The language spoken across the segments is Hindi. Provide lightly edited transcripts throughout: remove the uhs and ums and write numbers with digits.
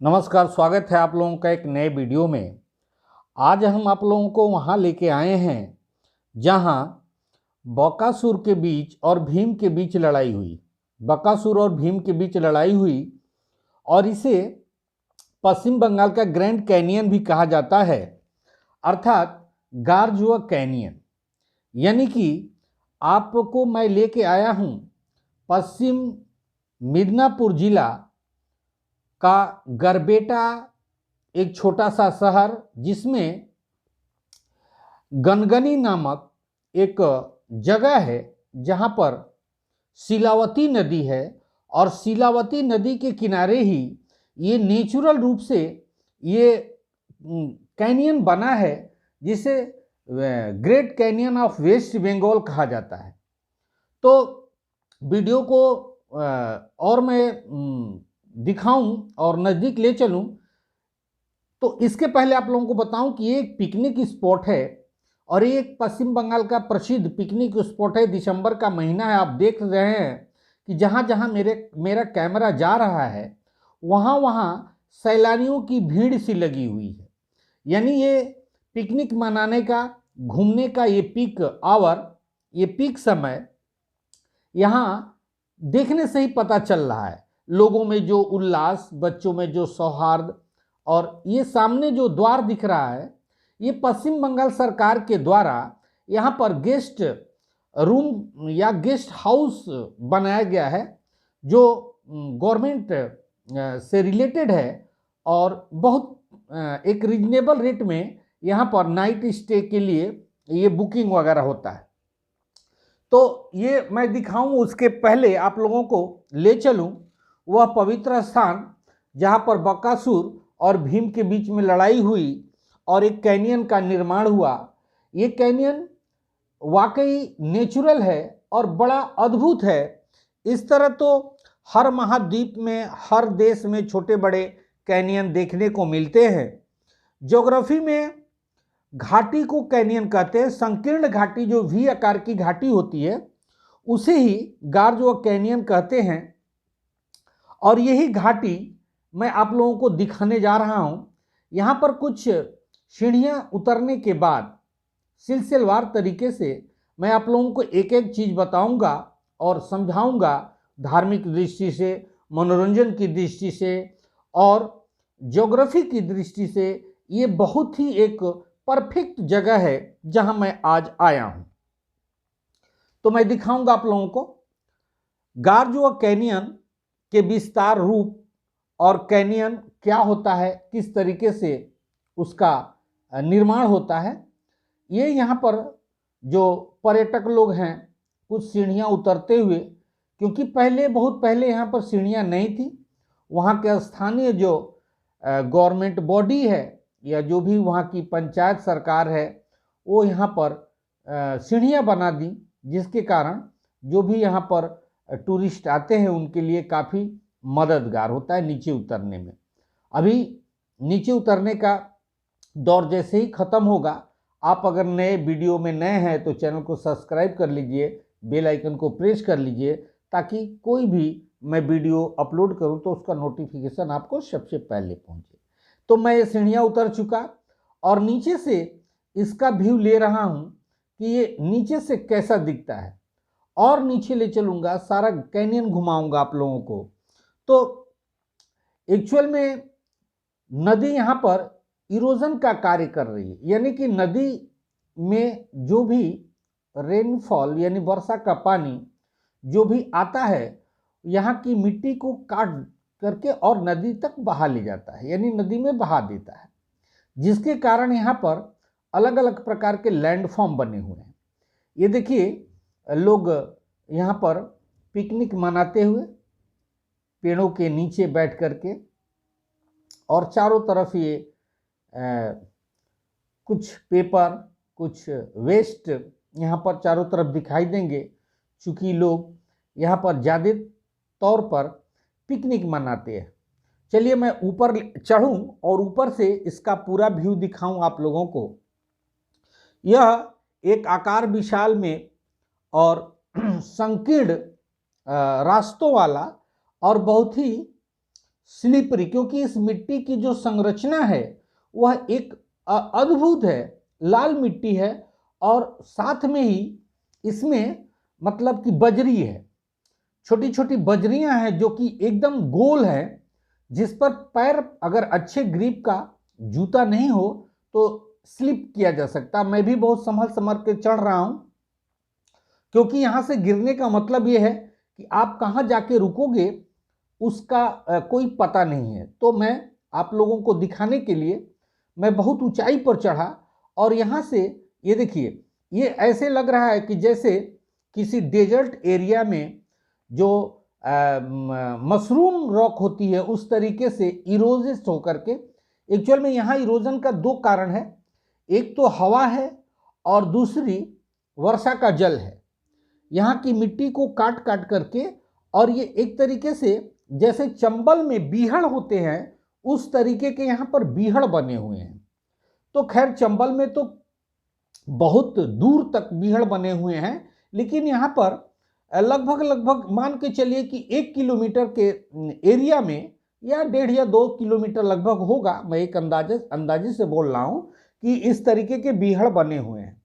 नमस्कार, स्वागत है आप लोगों का एक नए वीडियो में। आज हम आप लोगों को वहाँ लेके आए हैं जहाँ बकासुर के बीच और भीम के बीच लड़ाई हुई। बकासुर और भीम के बीच लड़ाई हुई और इसे पश्चिम बंगाल का ग्रैंड कैनियन भी कहा जाता है, अर्थात गारजुआ कैनियन। यानी कि आपको मैं लेके आया हूँ पश्चिम मिदनापुर जिला का गरबेटा, एक छोटा सा शहर जिसमें गनगनी नामक एक जगह है जहाँ पर शिलावती नदी है और शिलावती नदी के किनारे ही ये नेचुरल रूप से ये कैनियन बना है जिसे Great Canyon of West Bengal कहा जाता है। तो वीडियो को और मैं दिखाऊं और नज़दीक ले चलूं तो इसके पहले आप लोगों को बताऊं कि ये एक पिकनिक स्पॉट है और ये एक पश्चिम बंगाल का प्रसिद्ध पिकनिक स्पॉट है। दिसंबर का महीना है, आप देख रहे हैं कि जहाँ जहाँ मेरा कैमरा जा रहा है वहाँ वहाँ सैलानियों की भीड़ सी लगी हुई है। यानी ये पिकनिक मनाने का, घूमने का ये पीक आवर, ये पीक समय यहाँ देखने से ही पता चल रहा है। लोगों में जो उल्लास, बच्चों में जो सौहार्द, और ये सामने जो द्वार दिख रहा है ये पश्चिम बंगाल सरकार के द्वारा यहाँ पर गेस्ट रूम या गेस्ट हाउस बनाया गया है जो गवर्नमेंट से रिलेटेड है और बहुत एक रीजनेबल रेट में यहाँ पर नाइट स्टे के लिए ये बुकिंग वगैरह होता है। तो ये मैं दिखाऊं उसके पहले आप लोगों को ले चलूं वह पवित्र स्थान जहाँ पर बकासुर और भीम के बीच में लड़ाई हुई और एक कैनियन का निर्माण हुआ। ये कैनियन वाकई नेचुरल है और बड़ा अद्भुत है। इस तरह तो हर महाद्वीप में, हर देश में छोटे बड़े कैनियन देखने को मिलते हैं। ज्योग्राफी में घाटी को कैनियन कहते हैं। संकीर्ण घाटी जो वी आकार की घाटी होती है उसे ही गारजुआ कैनियन कहते हैं। और यही घाटी मैं आप लोगों को दिखाने जा रहा हूँ। यहाँ पर कुछ सीढ़ियाँ उतरने के बाद सिलसिलेवार तरीके से मैं आप लोगों को एक एक चीज़ बताऊंगा और समझाऊंगा, धार्मिक दृष्टि से, मनोरंजन की दृष्टि से और ज्योग्राफी की दृष्टि से ये बहुत ही एक परफेक्ट जगह है जहां मैं आज आया हूं। तो मैं दिखाऊंगा आप लोगों को गारजुआ कैनियन के विस्तार रूप और कैनियन क्या होता है, किस तरीके से उसका निर्माण होता है। ये यहाँ पर जो पर्यटक लोग हैं कुछ सीढ़ियाँ उतरते हुए, क्योंकि पहले, बहुत पहले यहाँ पर सीढ़ियाँ नहीं थी, वहाँ के स्थानीय जो गवर्नमेंट बॉडी है या जो भी वहाँ की पंचायत सरकार है वो यहाँ पर सीढ़ियाँ बना दी, जिसके कारण जो भी यहाँ पर टूरिस्ट आते हैं उनके लिए काफ़ी मददगार होता है नीचे उतरने में। अभी नीचे उतरने का दौर जैसे ही ख़त्म होगा, आप अगर नए वीडियो में नए हैं तो चैनल को सब्सक्राइब कर लीजिए, बेल आइकन को प्रेस कर लीजिए ताकि कोई भी मैं वीडियो अपलोड करूं तो उसका नोटिफिकेशन आपको सबसे पहले पहुंचे। तो मैं ये सीढ़ियाँ उतर चुका और नीचे से इसका व्यू ले रहा हूं कि ये नीचे से कैसा दिखता है और नीचे ले चलूँगा, सारा कैनियन घुमाऊँगा आप लोगों को। तो एक्चुअल में नदी यहाँ पर इरोजन का कार्य कर रही है, यानी कि नदी में जो भी रेनफॉल यानी वर्षा का पानी जो भी आता है यहाँ की मिट्टी को काट करके और नदी तक बहा ले जाता है, यानी नदी में बहा देता है, जिसके कारण यहाँ पर अलग अलग प्रकार के लैंडफॉर्म बने हुए हैं। ये देखिए लोग यहाँ पर पिकनिक मनाते हुए पेड़ों के नीचे बैठ करके, और चारों तरफ ये कुछ पेपर, कुछ वेस्ट यहाँ पर चारों तरफ दिखाई देंगे, चूँकि लोग यहाँ पर ज़्यादा तौर पर पिकनिक मनाते हैं। चलिए मैं ऊपर चढ़ूँ और ऊपर से इसका पूरा व्यू दिखाऊं आप लोगों को। यह एक आकार विशाल में और संकीर्ण रास्तों वाला और बहुत ही स्लिपरी, क्योंकि इस मिट्टी की जो संरचना है वह एक अद्भुत है, लाल मिट्टी है और साथ में ही इसमें मतलब कि बजरी है, छोटी छोटी बजरियां हैं जो कि एकदम गोल है, जिस पर पैर अगर अच्छे ग्रिप का जूता नहीं हो तो स्लिप किया जा सकता। मैं भी बहुत संभल संभल के चढ़ रहा हूं, क्योंकि यहां से गिरने का मतलब यह है कि आप कहां जाके रुकोगे उसका कोई पता नहीं है। तो मैं आप लोगों को दिखाने के लिए मैं बहुत ऊंचाई पर चढ़ा और यहां से ये देखिए, ये ऐसे लग रहा है कि जैसे किसी डेजर्ट एरिया में जो मशरूम रॉक होती है उस तरीके से इरोजिस होकर के। एक्चुअल में यहाँ इरोजन का दो कारण है, एक तो हवा है और दूसरी वर्षा का जल है। यहाँ की मिट्टी को काट काट करके, और ये एक तरीके से जैसे चंबल में बीहड़ होते हैं उस तरीके के यहाँ पर बीहड़ बने हुए हैं। तो खैर चंबल में तो बहुत दूर तक बीहड़ बने हुए हैं, लेकिन यहाँ पर लगभग लगभग मान के चलिए कि 1 किलोमीटर के एरिया में या 1.5 या 2 किलोमीटर लगभग होगा, मैं एक अंदाजे से बोल रहा हूँ कि इस तरीके के बीहड़ बने हुए हैं।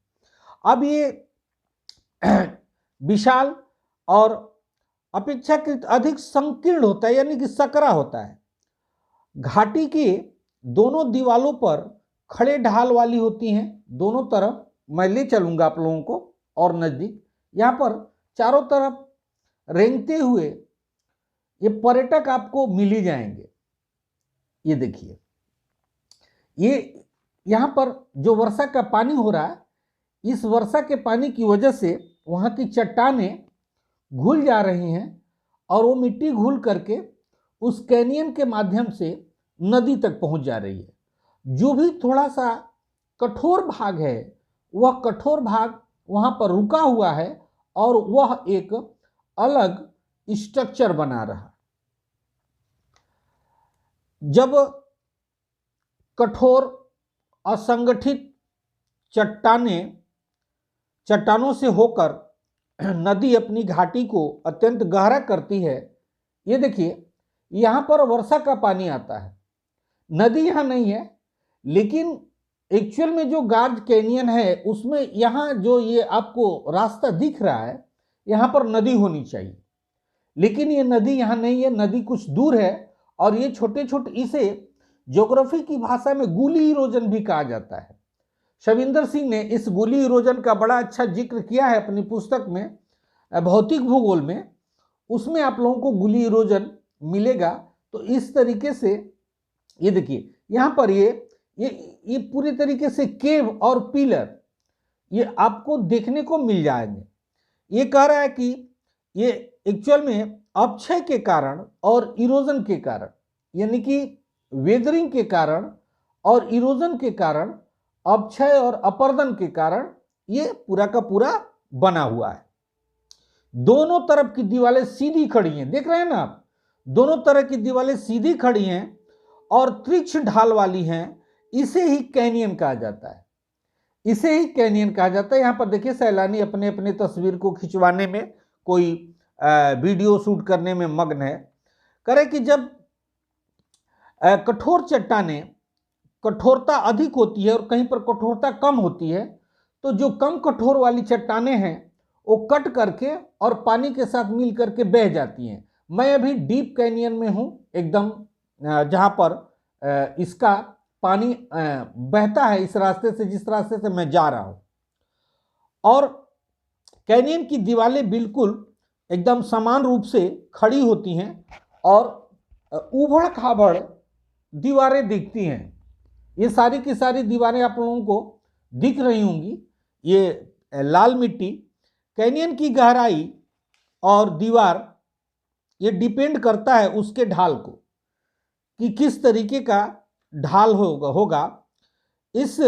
अब ये विशाल और अपेक्षाकृत अधिक संकीर्ण होता है, यानी कि सकरा होता है। घाटी के दोनों दीवालों पर खड़े ढाल वाली होती हैं, दोनों तरफ मैं ले चलूंगा आप लोगों को और नजदीक। यहाँ पर चारों तरफ रेंगते हुए ये पर्यटक आपको मिल ही जाएंगे। ये देखिए, ये यहाँ पर जो वर्षा का पानी हो रहा है, इस वर्षा के पानी की वजह से वहाँ की चट्टानें घुल जा रही हैं और वो मिट्टी घुल करके उस कैनियन के माध्यम से नदी तक पहुँच जा रही है। जो भी थोड़ा सा कठोर भाग है वह कठोर भाग वहाँ पर रुका हुआ है और वह एक अलग स्ट्रक्चर बना रहा। जब कठोर असंगठित चट्टानों से होकर नदी अपनी घाटी को अत्यंत गहरा करती है, ये देखिए यहाँ पर वर्षा का पानी आता है, नदी यहाँ नहीं है, लेकिन एक्चुअल में जो गार्ज कैनियन है उसमें यहाँ जो ये आपको रास्ता दिख रहा है यहाँ पर नदी होनी चाहिए, लेकिन ये नदी यहाँ नहीं है, नदी कुछ दूर है। और ये छोटे छोटे, इसे ज्योग्राफी की भाषा में गुली इरोजन भी कहा जाता है। शविंदर सिंह ने इस गुली इरोजन का बड़ा अच्छा जिक्र किया है अपनी पुस्तक में, भौतिक भूगोल में, उसमें आप लोगों को गुली इरोजन मिलेगा। तो इस तरीके से ये देखिए यहाँ पर ये पूरी तरीके से केव और पिलर ये आपको देखने को मिल जाएंगे। ये कह रहा है कि ये एक्चुअल में अपक्षय के कारण और इरोजन के कारण, यानी कि वेदरिंग के कारण और इरोजन के कारण, अपक्षय और अपर्दन के कारण ये पूरा का पूरा बना हुआ है। दोनों तरफ की दीवारें सीधी खड़ी हैं, देख रहे हैं ना आप, दोनों तरह की दीवारें सीधी खड़ी हैं और तीक्ष्ण ढाल वाली हैं। इसे ही कैनियन कहा जाता है, इसे ही कैनियन कहा जाता है। यहाँ पर देखिए सैलानी अपने अपने तस्वीर को खिंचवाने में, कोई वीडियो शूट करने में मग्न है। करे कि जब कठोर चट्टानें, कठोरता अधिक होती है और कहीं पर कठोरता कम होती है, तो जो कम कठोर वाली चट्टानें हैं वो कट करके और पानी के साथ मिल करके बह जाती हैं। मैं अभी डीप कैनियन में हूँ एकदम, जहाँ पर इसका पानी बहता है इस रास्ते से, जिस रास्ते से मैं जा रहा हूँ। और कैनियन की दीवारें बिल्कुल एकदम समान रूप से खड़ी होती हैं और उबड़ खाबड़ दीवारें दिखती हैं। ये सारी की सारी दीवारें आप लोगों को दिख रही होंगी। ये लाल मिट्टी, कैनियन की गहराई और दीवार ये डिपेंड करता है उसके ढाल को, कि किस तरीके का ढाल होगा। इस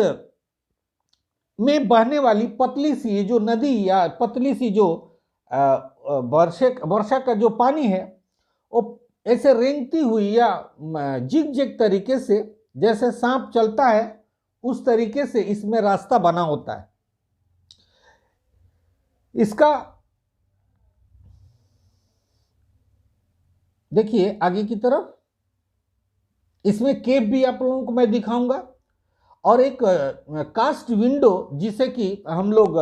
में बहने वाली पतली सी जो नदी या पतली सी जो वर्षा का जो पानी है वो ऐसे रेंगती हुई या जिग जिग तरीके से, जैसे सांप चलता है उस तरीके से इसमें रास्ता बना होता है। इसका देखिए आगे की तरफ इसमें केव भी आप लोगों को मैं दिखाऊंगा, और एक कास्ट विंडो जिसे कि हम लोग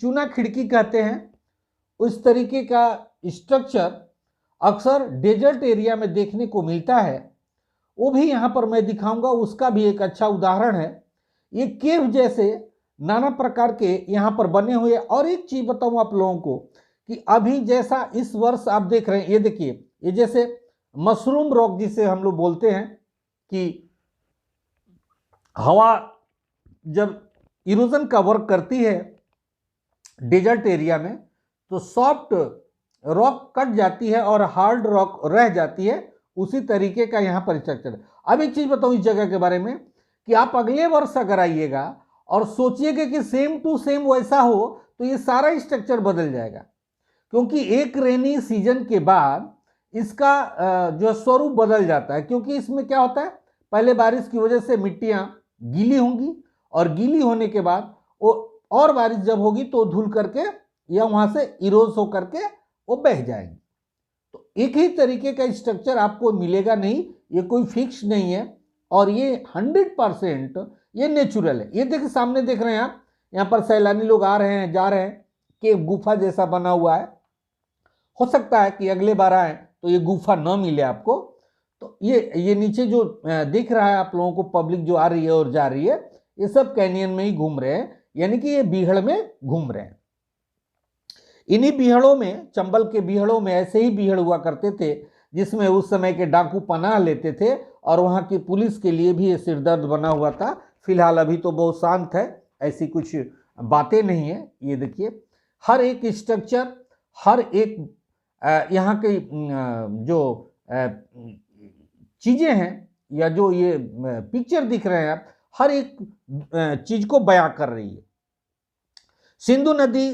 चूना खिड़की कहते हैं, उस तरीके का स्ट्रक्चर अक्सर डेजर्ट एरिया में देखने को मिलता है, वो भी यहाँ पर मैं दिखाऊंगा। उसका भी एक अच्छा उदाहरण है। ये केव जैसे नाना प्रकार के यहाँ पर बने हुए। और एक चीज बताऊं आप लोगों को कि अभी जैसा इस वर्ष आप देख रहे हैं, ये देखिए, ये जैसे मशरूम रॉक जिसे हम लोग बोलते हैं कि हवा जब इरोजन का वर्क करती है डेजर्ट एरिया में, तो सॉफ्ट रॉक कट जाती है और हार्ड रॉक रह जाती है। उसी तरीके का यहाँ पर स्ट्रक्चर है। अब एक चीज बताऊं इस जगह के बारे में कि आप अगले वर्ष अगर आइएगा और सोचिएगा कि सेम टू सेम वैसा हो, तो ये सारा स्ट्रक्चर बदल जाएगा, क्योंकि एक रेनी सीजन के बाद इसका जो स्वरूप बदल जाता है। क्योंकि इसमें क्या होता है, पहले बारिश की वजह से मिट्टियां गीली होंगी, और गीली होने के बाद वो और बारिश जब होगी तो धुल करके या वहां से इरोज होकर के वो बह जाएंगे। तो एक ही तरीके का स्ट्रक्चर आपको मिलेगा नहीं, ये कोई फिक्स नहीं है, और ये 100% ये नेचुरल है। ये देखिए, सामने देख रहे हैं आप, यहाँ पर सैलानी लोग आ रहे हैं, जा रहे हैं, कि गुफा जैसा बना हुआ है। हो सकता है कि अगले बार आए तो ये गुफा न मिले आपको। तो ये नीचे जो दिख रहा है आप लोगों को, पब्लिक जो आ रही है और जा रही है, ये सब कैनियन में ही घूम रहे हैं, यानी कि ये बीहड़ में घूम रहे हैं। इन्हीं बीहड़ों में, चंबल के बीहड़ों में ऐसे ही बीहड़ हुआ करते थे जिसमें उस समय के डाकू पनाह लेते थे, और वहां की पुलिस के लिए भी ये सिरदर्द बना हुआ था। फिलहाल अभी तो बहुत शांत है, ऐसी कुछ बातें नहीं है। ये देखिए, हर एक स्ट्रक्चर, हर एक यहाँ के जो चीजें हैं, या जो ये पिक्चर दिख रहे हैं आप, हर एक चीज को बयां कर रही है। सिंधु नदी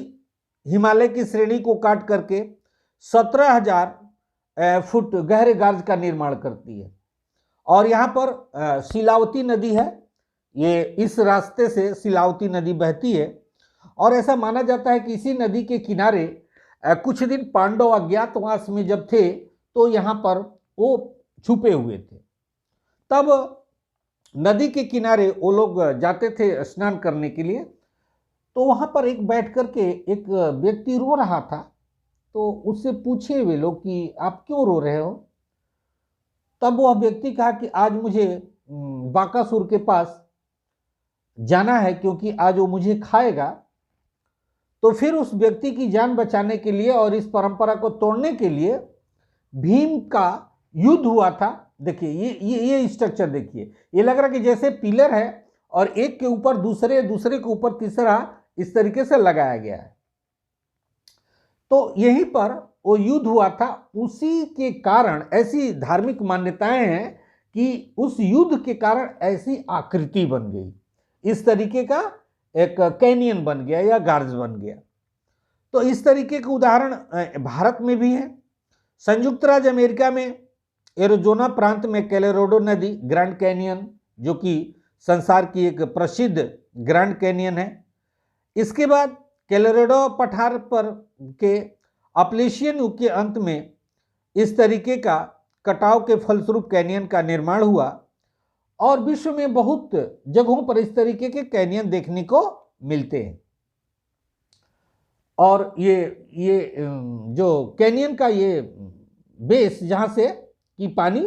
हिमालय की श्रेणी को काट करके 17,000 फुट गहरे गार्ज का निर्माण करती है। और यहाँ पर शिलावती नदी है, ये इस रास्ते से शिलावती नदी बहती है। और ऐसा माना जाता है कि इसी नदी के किनारे कुछ दिन पांडव अज्ञातवास में जब थे, तो यहाँ पर वो छुपे हुए थे। तब नदी के किनारे वो लोग जाते थे स्नान करने के लिए, तो वहां पर एक बैठ करके एक व्यक्ति रो रहा था। तो उससे पूछे वे लोग कि आप क्यों रो रहे हो? तब वह व्यक्ति कहा कि आज मुझे बाकासुर के पास जाना है, क्योंकि आज वो मुझे खाएगा। तो फिर उस व्यक्ति की जान बचाने के लिए और इस परंपरा को तोड़ने के लिए भीम का युद्ध हुआ था। देखिए, ये स्ट्रक्चर देखिए, ये लग रहा है कि जैसे पिलर है और एक के ऊपर दूसरे, दूसरे के ऊपर तीसरा, इस तरीके से लगाया गया है। तो यहीं पर वो युद्ध हुआ था। उसी के कारण ऐसी धार्मिक मान्यताएं हैं कि उस युद्ध के कारण ऐसी आकृति बन गई, इस तरीके का एक कैनियन बन गया या गार्ज बन गया। तो इस तरीके के उदाहरण भारत में भी है। संयुक्त राज्य अमेरिका में एरिज़ोना प्रांत में कोलोराडो नदी, ग्रैंड कैनियन, जो कि संसार की एक प्रसिद्ध ग्रैंड कैनियन है। इसके बाद कोलोराडो पठार पर के अपलेशियन युग के अंत में इस तरीके का कटाव के फलस्वरूप कैनियन का निर्माण हुआ, और विश्व में बहुत जगहों पर इस तरीके के कैनियन देखने को मिलते हैं। और ये जो कैनियन का ये बेस, जहाँ से कि पानी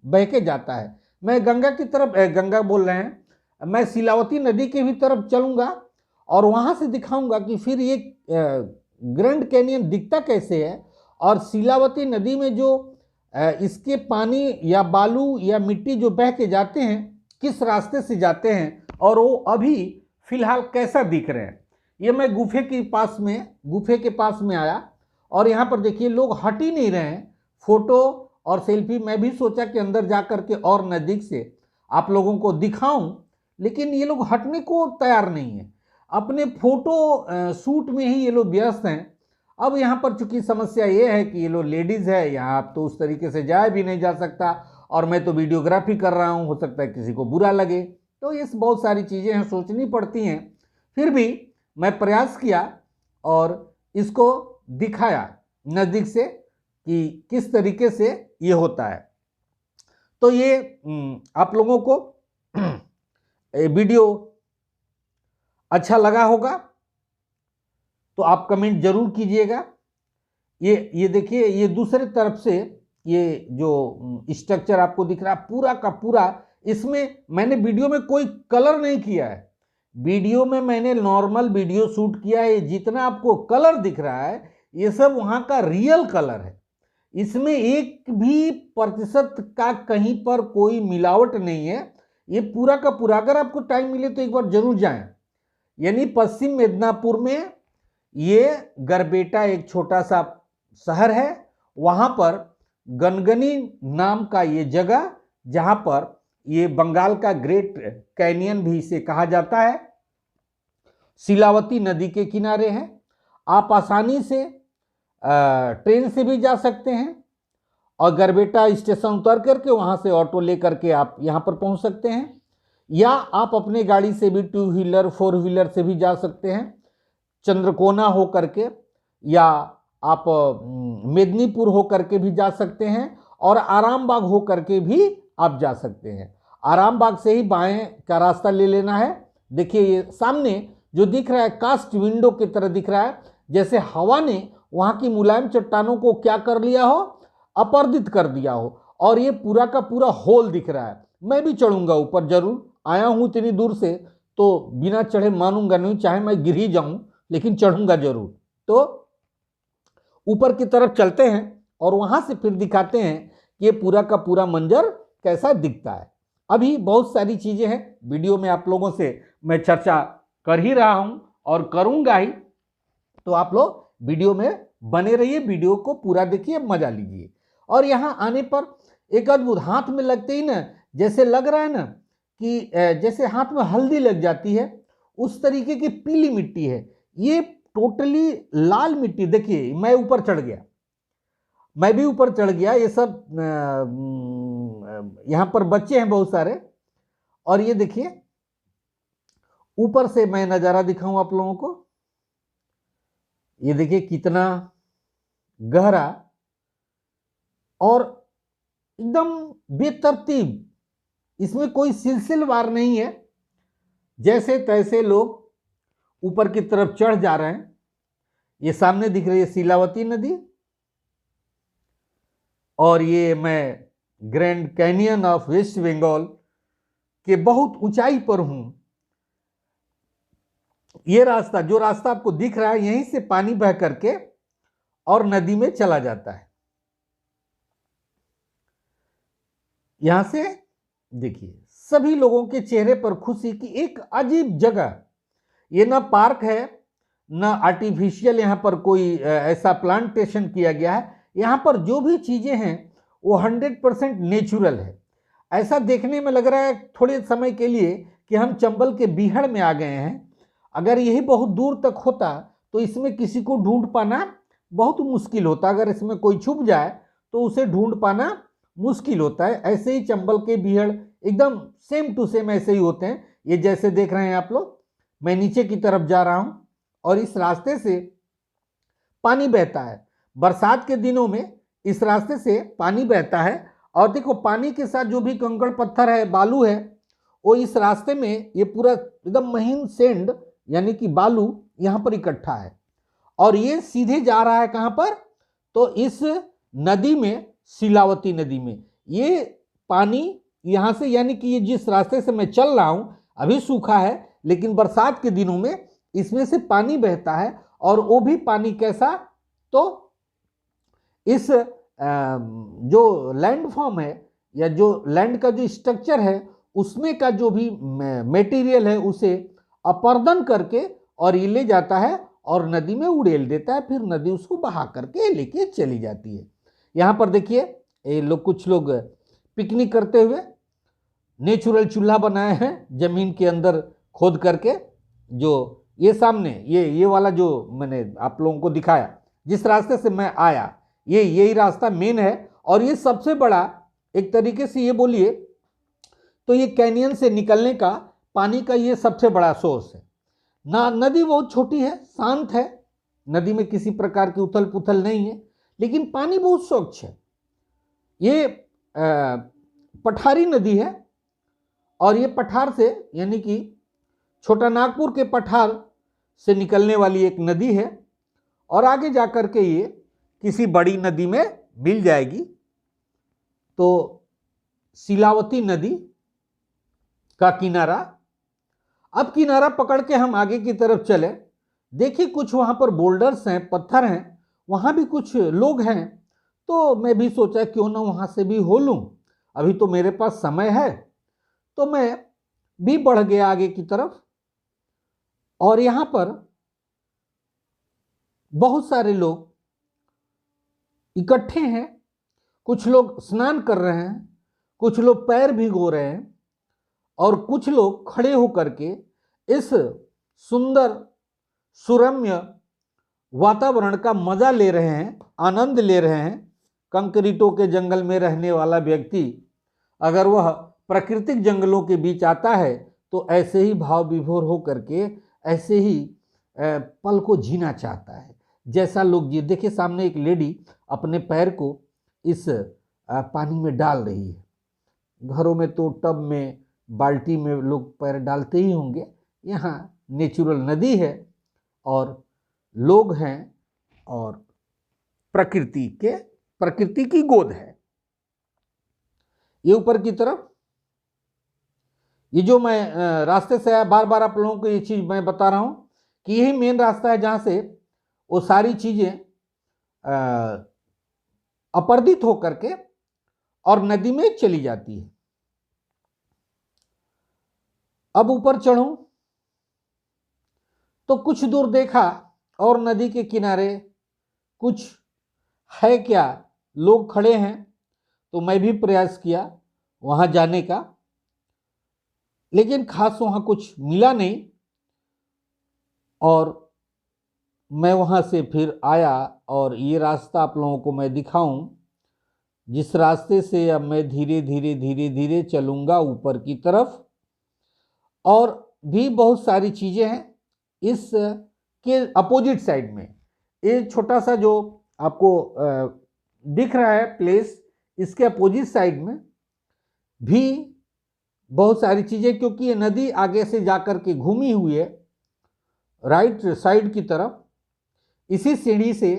बह के जाता है, मैं गंगा की तरफ, गंगा बोल रहे हैं, मैं शिलावती नदी के भी तरफ चलूँगा और वहाँ से दिखाऊंगा कि फिर ये ग्रैंड कैनियन दिखता कैसे है, और शिलावती नदी में जो इसके पानी या बालू या मिट्टी जो बह के जाते हैं, किस रास्ते से जाते हैं, और वो अभी फिलहाल कैसा दिख रहे हैं। ये मैं गुफे के पास में आया, और यहाँ पर देखिए लोग हट ही नहीं रहे हैं। फोटो और सेल्फी मैं भी सोचा कि अंदर जा करके और नज़दीक से आप लोगों को दिखाऊं, लेकिन ये लोग हटने को तैयार नहीं है। अपने फोटो शूट में ही ये लोग व्यस्त हैं। अब यहाँ पर चूंकि समस्या ये है कि ये लोग लेडीज़ है, यहाँ आप तो उस तरीके से जाया भी नहीं जा सकता, और मैं तो वीडियोग्राफी कर रहा हूँ, हो सकता है किसी को बुरा लगे। तो ये बहुत सारी चीज़ें हैं, सोचनी पड़ती हैं। फिर भी मैं प्रयास किया और इसको दिखाया नज़दीक से कि किस तरीके से ये होता है। तो ये आप लोगों को वीडियो अच्छा लगा होगा तो आप कमेंट जरूर कीजिएगा। ये देखिए, ये दूसरे तरफ से ये जो स्ट्रक्चर आपको दिख रहा है पूरा का पूरा, इसमें मैंने वीडियो में कोई कलर नहीं किया है। वीडियो में मैंने नॉर्मल वीडियो शूट किया है। जितना आपको कलर दिख रहा है ये सब वहां का रियल कलर है। इसमें एक भी प्रतिशत का कहीं पर कोई मिलावट नहीं है। ये पूरा का पूरा, अगर आपको टाइम मिले तो एक बार जरूर जाएं। यानी पश्चिम मिदनापुर में ये गरबेटा एक छोटा सा शहर है, वहां पर गनगनी नाम का ये जगह, जहां पर ये बंगाल का ग्रेट कैनियन भी इसे कहा जाता है, शिलावती नदी के किनारे है। आप आसानी से ट्रेन से भी जा सकते हैं और गरबेटा स्टेशन उतर करके वहां से ऑटो लेकर के आप यहां पर पहुंच सकते हैं, या आप अपने गाड़ी से भी 2 व्हीलर 4 व्हीलर से भी जा सकते हैं, चंद्रकोना हो करके, या आप मेदिनीपुर हो करके भी जा सकते हैं, और आरामबाग हो करके भी आप जा सकते हैं। आरामबाग से ही बाएं का रास्ता ले लेना है। देखिए ये सामने जो दिख रहा है कास्ट विंडो की तरह दिख रहा है, जैसे हवा ने वहां की मुलायम चट्टानों को क्या कर लिया हो, अपर्दित कर दिया हो। और ये पूरा का पूरा होल दिख रहा है। मैं भी चढ़ूंगा ऊपर, जरूर आया हूं इतनी दूर से तो बिना चढ़े मानूंगा नहीं, चाहे मैं गिर ही जाऊं लेकिन चढ़ूंगा जरूर। तो ऊपर की तरफ चलते हैं और वहां से फिर दिखाते हैं कि ये पूरा का पूरा मंजर कैसा दिखता है। अभी बहुत सारी चीजें हैं वीडियो में, आप लोगों से मैं चर्चा कर ही रहा हूं और करूंगा ही, तो आप लोग वीडियो में बने रहिए, वीडियो को पूरा देखिए, मजा लीजिए। और यहाँ आने पर एक अद्भुत, हाथ में लगते ही ना जैसे लग रहा है ना कि जैसे हाथ में हल्दी लग जाती है, उस तरीके की पीली मिट्टी है। ये टोटली लाल मिट्टी। देखिए मैं ऊपर चढ़ गया, मैं भी ऊपर चढ़ गया। ये सब यहां पर बच्चे हैं बहुत सारे, और ये देखिए ऊपर से मैं नजारा दिखाऊं आप लोगों को। ये देखिए कितना गहरा और एकदम बेतरतीब, इसमें कोई सिलसिलेवार नहीं है, जैसे तैसे लोग ऊपर की तरफ चढ़ जा रहे हैं। ये सामने दिख रही है शिलावती नदी, और ये मैं Grand Canyon of West Bengal के बहुत ऊंचाई पर हूं। ये रास्ता, जो रास्ता आपको दिख रहा है, यहीं से पानी बह करके और नदी में चला जाता है। यहां से देखिए सभी लोगों के चेहरे पर खुशी की एक अजीब जगह। ये ना पार्क है, ना आर्टिफिशियल यहां पर कोई ऐसा प्लांटेशन किया गया है। यहां पर जो भी चीजें हैं वो 100% नेचुरल है। ऐसा देखने में लग रहा है थोड़े समय के लिए कि हम चंबल के बीहड़ में आ गए हैं। अगर यही बहुत दूर तक होता तो इसमें किसी को ढूंढ पाना बहुत मुश्किल होता। अगर इसमें कोई छुप जाए तो उसे ढूंढ पाना मुश्किल होता है। ऐसे ही चंबल के बीहड़ एकदम सेम टू सेम ऐसे ही होते हैं। ये जैसे देख रहे हैं आप लोग, मैं नीचे की तरफ जा रहा हूं और इस रास्ते से पानी बहता है। बरसात के दिनों में इस रास्ते से पानी बहता है, और देखो पानी के साथ जो भी कंकड़ पत्थर है, बालू है, वो इस रास्ते में ये पूरा एकदम महीन सेंड यानी कि बालू यहां पर इकट्ठा है, और ये सीधे जा रहा है कहां पर, तो इस नदी में, शिलावती नदी में। ये पानी यहां से, यानी कि ये जिस रास्ते से मैं चल रहा हूं अभी सूखा है, लेकिन बरसात के दिनों में इसमें से पानी बहता है। और वो भी पानी कैसा, तो इस जो लैंडफॉर्म है या जो लैंड का जो स्ट्रक्चर है उसमें का जो भी मटेरियल है उसे अपर्दन करके और ये ले जाता है और नदी में उड़ेल देता है। फिर नदी उसको बहा करके लेके चली जाती है। यहाँ पर देखिए ये लोग, कुछ लोग पिकनिक करते हुए नेचुरल चूल्हा बनाए हैं जमीन के अंदर खोद करके। जो ये सामने ये वाला जो मैंने आप लोगों को दिखाया, जिस रास्ते से मैं आया, यही रास्ता मेन है, और ये सबसे बड़ा एक तरीके से ये बोलिए तो ये कैनियन से निकलने का पानी का ये सबसे बड़ा सोर्स है। नदी बहुत छोटी है, शांत है, नदी में किसी प्रकार की उथल पुथल नहीं है, लेकिन पानी बहुत स्वच्छ है। ये पठारी नदी है और ये पठार से यानी कि छोटा नागपुर के पठार से निकलने वाली एक नदी है और आगे जाकर के ये किसी बड़ी नदी में मिल जाएगी। तो शिलावती नदी का किनारा, अब किनारा पकड़ के हम आगे की तरफ चले। देखिए कुछ वहाँ पर बोल्डर्स हैं, पत्थर हैं, वहाँ भी कुछ लोग हैं। तो मैं भी सोचा क्यों ना वहाँ से भी हो लूँ, अभी तो मेरे पास समय है। तो मैं भी बढ़ गया आगे की तरफ और यहाँ पर बहुत सारे लोग इकट्ठे हैं। कुछ लोग स्नान कर रहे हैं, कुछ लोग पैर भिगो रहे हैं और कुछ लोग खड़े होकर के इस सुंदर सुरम्य वातावरण का मजा ले रहे हैं, आनंद ले रहे हैं। कंक्रीटों के जंगल में रहने वाला व्यक्ति अगर वह प्राकृतिक जंगलों के बीच आता है तो ऐसे ही भाव विभोर हो करके ऐसे ही पल को जीना चाहता है जैसा लोग जी। देखिए सामने एक लेडी अपने पैर को इस पानी में डाल रही है। घरों में तो टब में, बाल्टी में लोग पैर डालते ही होंगे। यहाँ नेचुरल नदी है और लोग हैं और प्रकृति की गोद है। ये ऊपर की तरफ ये जो मैं रास्ते से आया, बार बार आप लोगों को ये चीज़ मैं बता रहा हूँ कि यही मेन रास्ता है जहाँ से वो सारी चीज़ें अपरदित होकर के और नदी में चली जाती है। अब ऊपर चढ़ूं तो कुछ दूर देखा और नदी के किनारे कुछ है क्या, लोग खड़े हैं। तो मैं भी प्रयास किया वहां जाने का, लेकिन खास वहां कुछ मिला नहीं और मैं वहां से फिर आया। और ये रास्ता आप लोगों को मैं दिखाऊं जिस रास्ते से अब मैं धीरे धीरे धीरे धीरे चलूँगा ऊपर की तरफ। और भी बहुत सारी चीज़ें हैं इस के अपोजिट साइड में। ये छोटा सा जो आपको दिख रहा है प्लेस, इसके अपोजिट साइड में भी बहुत सारी चीज़ें, क्योंकि ये नदी आगे से जाकर के घूमी हुई है राइट साइड की तरफ। इसी सीढ़ी से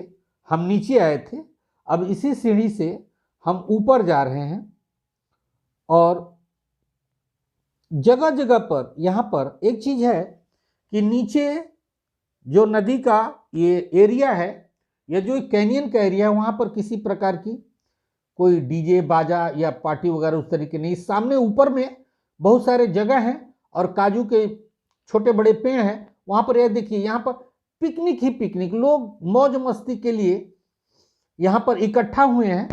हम नीचे आए थे, अब इसी सीढ़ी से हम ऊपर जा रहे हैं। और जगह जगह पर यहाँ पर एक चीज़ है कि नीचे जो नदी का ये एरिया है, या जो कैनियन का एरिया है, वहाँ पर किसी प्रकार की कोई डीजे बाजा या पार्टी वगैरह उस तरीके नहीं। सामने ऊपर में बहुत सारे जगह हैं और काजू के छोटे बड़े पेड़ हैं। वहाँ पर यह देखिए, यहाँ पर पिकनिक ही पिकनिक, लोग मौज मस्ती के लिए यहाँ पर इकट्ठा हुए हैं।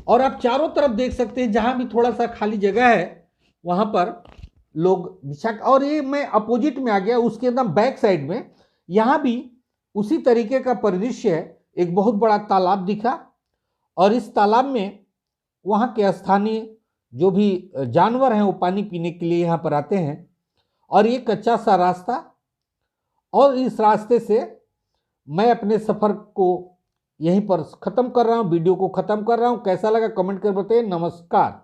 और आप चारों तरफ देख सकते हैं, जहाँ भी थोड़ा सा खाली जगह है वहाँ पर लोग बिछा। और ये मैं अपोजिट में आ गया, उसके एकदम बैक साइड में यहाँ भी उसी तरीके का परिदृश्य है। एक बहुत बड़ा तालाब दिखा और इस तालाब में वहाँ के स्थानीय जो भी जानवर हैं वो पानी पीने के लिए यहाँ पर आते हैं। और ये कच्चा सा रास्ता, और इस रास्ते से मैं अपने सफ़र को यहीं पर ख़त्म कर रहा हूँ, वीडियो को ख़त्म कर रहा हूँ। कैसा लगा कमेंट कर बताइए। नमस्कार।